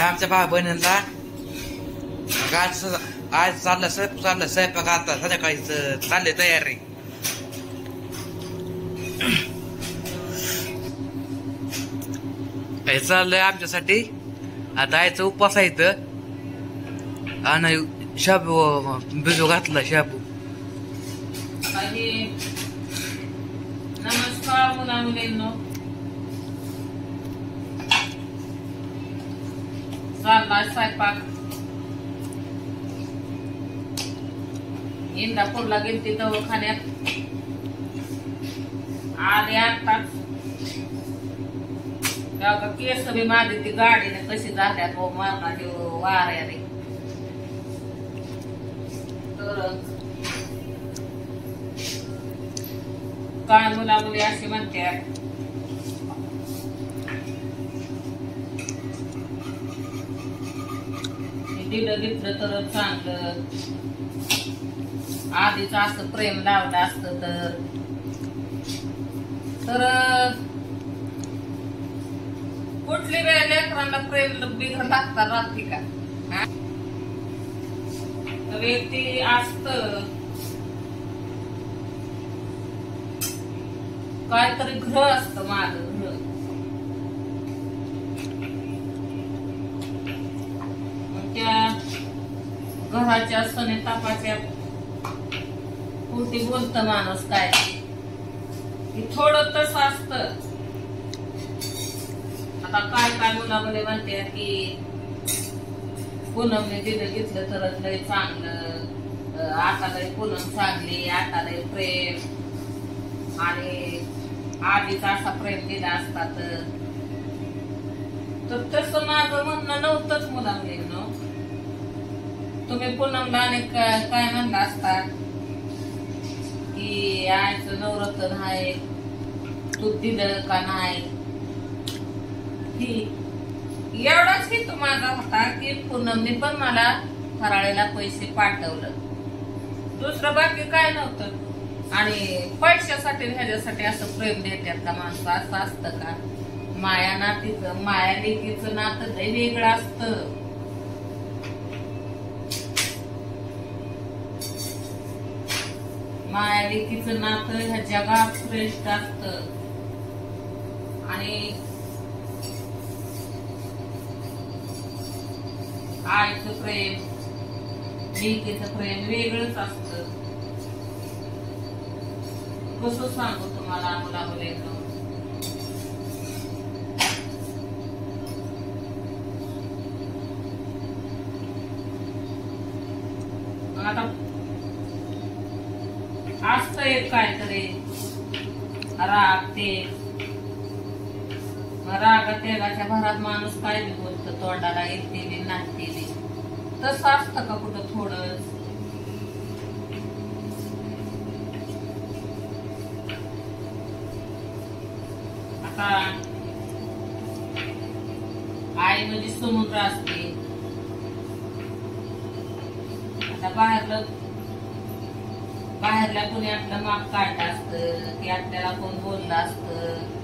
आमच्या भाऊ बहिणींना आज चाललं स्वयंपाक आता संध्याकाळी चालले तयारी. हे चाललंय आमच्यासाठी. आता यायचं उपवास आहे इथं आणि शाबू भिजू घातला शाबू. नमस्कार मुला मुलींनो, चाललाय स्वयंपाक. इंदापूरला गेलती दवाखान्यात, आले आताच. केस बी माझी ती गाडीने कशी झाल्यात व मरणाची वाऱ्याने. तर काय मुला मुली अशी म्हणतात, दिलं घेतलं तर चांगलं. आधीच असं प्रेम लावलं असतं तर कुठली वेळ लेकरांना प्रेम बिघड लागता राहते का? व्यक्ती असत काहीतरी ग्रह असत माझ ग्रह. त्या घराच्या सणे तापाच्या पोटी बोलत माणूस काय थोडं तसं असत. आता काय काय मुलामध्ये म्हणते की पूनमने दिलं घेतलं तर लय चांगलं, आता लय पूनम चांगली, आता लय प्रेम, आणि आधीच असा प्रेम दिला असतात. तर तसं माझं म्हणणं नव्हतंच मुलांना. तुम्ही पूनमला अनेक काय म्हणला असता की आयचं नवरत्न आहे, तू दिलं का नाही. एवढाच हेतू माझा होता की पूनमने पण मला फराळीला पैसे पाठवलं, दुसरं बाकी काय नव्हतं. आणि पैशासाठी ह्याच्यासाठी असं प्रेम देतात का माणसं? असं असतं का? माया नातीचं माया लेकीचं नातं लय वेगळं असतं. माया लेकीचं नातं ह्या जगात श्रेष्ठ असतं. आणि आईचं प्रेम लेकीचं प्रेम वेगळंच असतं. कसं सांगू तुम्हाला मुला मुलींना. आता असत एक काहीतरी राग, ते राग तेलाच्या भरात माणूस काय बी बोलतो, तोंडाला येते नाचते. तसं असतं का कुठं थोडं? आता आई म्हणजे समुद्र असते. आता बाहेरल्या कोणी आपलं माग काढलं असतं की आपल्याला कोण बोललं असतं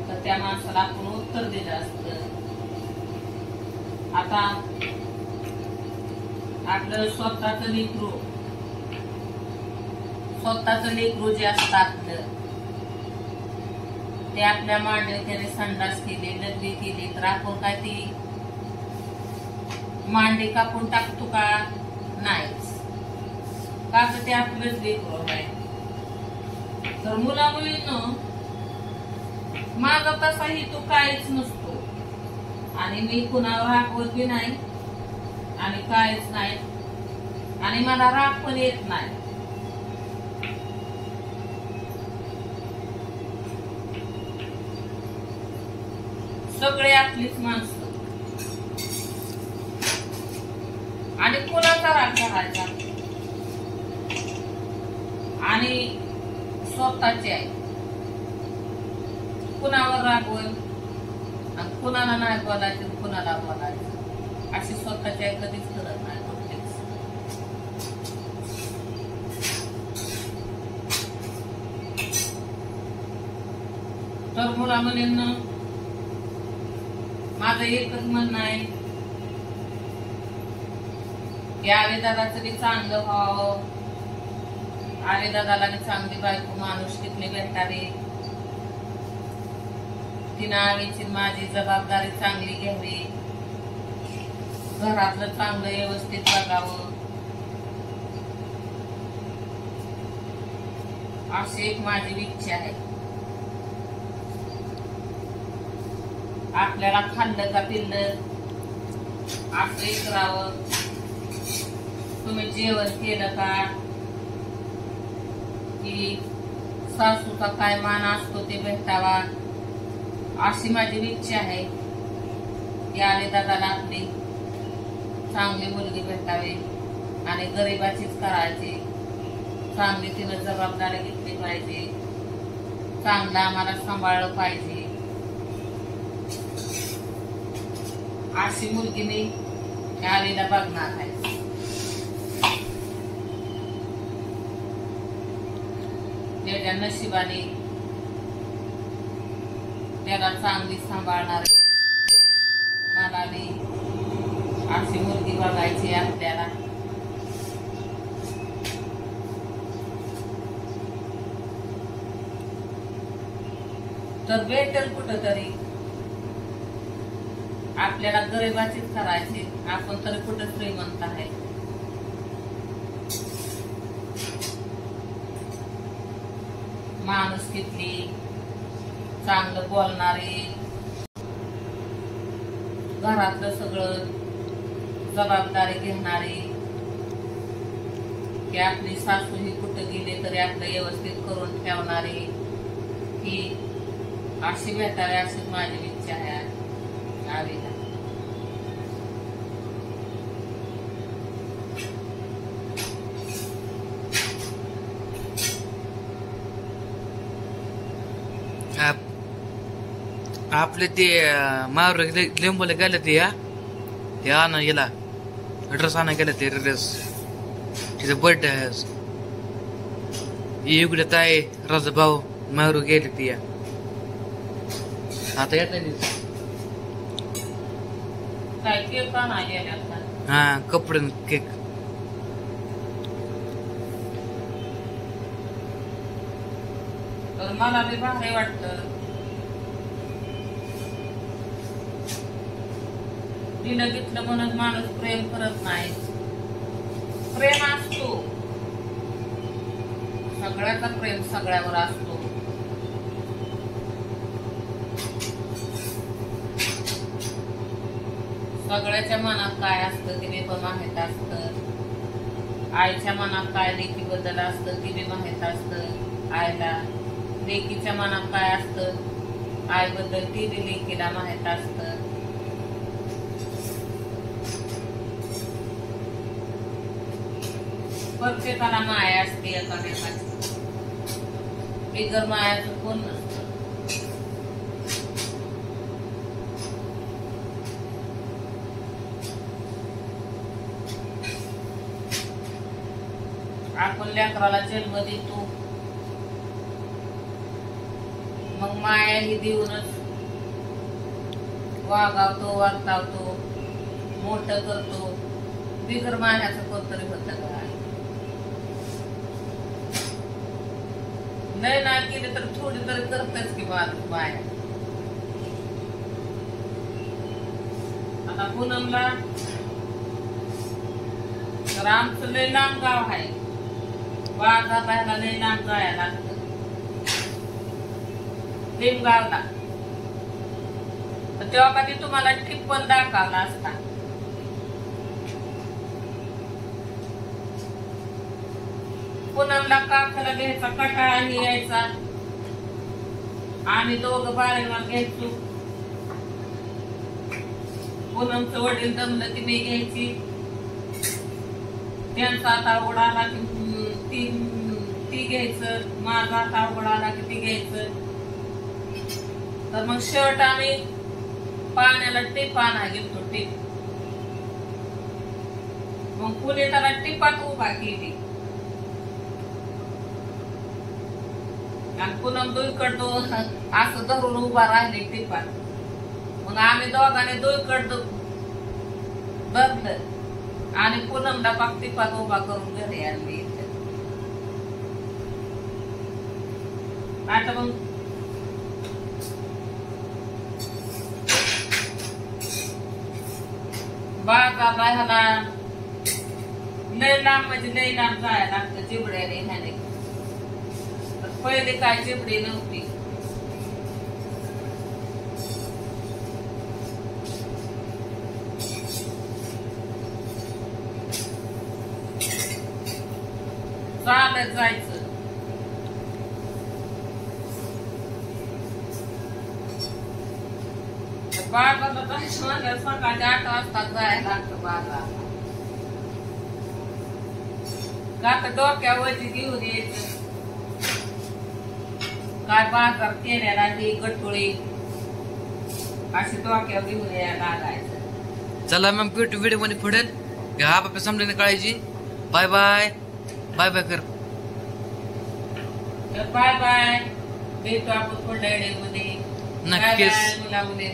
तर त्या माणसाला आपण उत्तर दिलं असतं. आता आपलं स्वतःच लेकरू जे असतं आपलं, ते आपल्या मांडीवर त्याने संडास केली, लग्नी केली तर आपण काय ती मांडी कापून टाकतो का? नाहीच. का तर ते आपलंच लेकरू आहे. तर मुला मुलींनो, माझा तसाही तो काहीच नसतो आणि मी कुणावर रागवत बी नाही आणि काहीच नाही, आणि मला राग पण येत नाही. सगळे आपलीच माणसं आणि कुणाचा राग करायचा आणि स्वतःचे आहे. कुणावर रागवल आणि कुणाला नाही बोलायचं, कुणाला बोलायचं अशी स्वतःची आहे कधीच करत नाही. तर मुला मुलींना माझं एकच म्हणणं आहे की आवे दादाचं बी चांगलं व्हावं, आवे दादाला बी चांगली बायको माणूस कितली भेटावी, तिनं आवीची माझी जबाबदारी चांगली घ्यावी, घरातलं चांगलं व्यवस्थित वागावं, अशी एक माझी इच्छा आहे. आपल्याला खाल्लं का पिल्लं असं करावं. तुम्ही जेवण केलं का की सासूचा काय मान असतो ते भेटावा, अशी माझी इच्छा आहे. यावे दादाला आपली चांगली मुलगी भेटावी आणि गरिबाचीच करायची, चांगली तिनं जबाबदारी घेतली पाहिजे, चांगलं आम्हाला सांभाळलं पाहिजे, अशी मुलगी मी यावेळेला बघणार आहे. त्याच्या नशिबाने त्याला चांगली सांभाळणारी मला बी अशी मुलगी बघायची आपल्याला. तर भेटेल कुठं तरी. आपल्याला गरिबाचीच करायची, आपण तरी कुठं श्रीमंत आहे. माणूस किती चांगलं बोलणारी, घरातलं सगळं जबाबदारी घेणारी, की आपली सासू ही कुठं गेली तरी आपलं व्यवस्थित करून ठेवणारी, ही अशी भेटावी अशीच माझी इच्छा आहे आवीला. आपले ते मावर लिंबूला गेले ते आणा गेला ड्रेस आणा गेला ते ड्रेस तिचा बर्थडे आहे आज. इकडे ताई राजा भाऊ मावर गेले ती आता येत नाही. काय केक आणा गेल्या, हा कपडे केक. तर मला बी भारी वाटतं. तिनं घेतलं म्हणून माणूस प्रेम करत नाही. प्रेम असतो, सगळ्याचा प्रेम सगळ्यावर असतो. सगळ्याच्या मनात काय असतं ते बी पण माहित असतं. आईच्या मनात काय लेकीबद्दल असतं ते बी माहित असतं आईला. लेकीच्या मनात काय असतं आईबद्दल ती बी लेकीला माहित असतं. प्रत्येकाला माया असते एकामेकाची, बिगर मायाचं कोण नसतं. आपण लेकराला जन्म देतो, मग माया ही देऊनच वागावतो, वर्तावतो, मोठं करतो. बिगर मायाचं कोणतरी होतं का? लय नाही केले तर थोडी तरी करतेच की माया. आता पूनमला तर आमचं लय लांब गाव आहे, बाजाराला लय लांब जायला लागतं लिमगावला. तेव्हा कधी तुम्हाला टिप्पल दाखवला असता. पूनमला काकाला घ्यायचा कटाळा यायचा, आम्ही दोघं बारेवार घ्यायचो. पूनमचं वडील दमलं की मी घ्यायची, त्यांचा आता उडाला की ती घ्यायचं, माझा आता उडाला की ती घ्यायचं. तर मग शर्ट आम्ही पाण्याला टिप आणा घेतो, टिप. मग पुणे त्याला टिपात उभा केली आणि पूनम दुईकडो असं धरून उभा राहिले टिपात. मग आम्ही दोघांनी दुईकडं धरलं आणि पूनमला पाक तिपात उभा करून घरी आणली. आता मग बाजारला ह्याला लय लांब म्हणजे लय लांब जायला लागतं चिबड्याने ह्याने. पहिले काय चिबडी नव्हती. चालत जायचं. बाजारला जायचं म्हणजे सकाळी 8 वाजता जायला लागतं बाजारला. का तर डोक्यावरती घेऊन यायचं. काय बाजार केलेला ती गटोळी अशी डोक्यावर घेऊन यायला लागायचं. चला मग भेटू व्हिडिओ मध्ये पुढे. घ्या बाप्पा समजून काळजी. Bye bye. बाय बाय कर. Bye bye. भेटू आपण पुढल्या व्हिडिओ मध्ये. नक्कीच. मुला मुली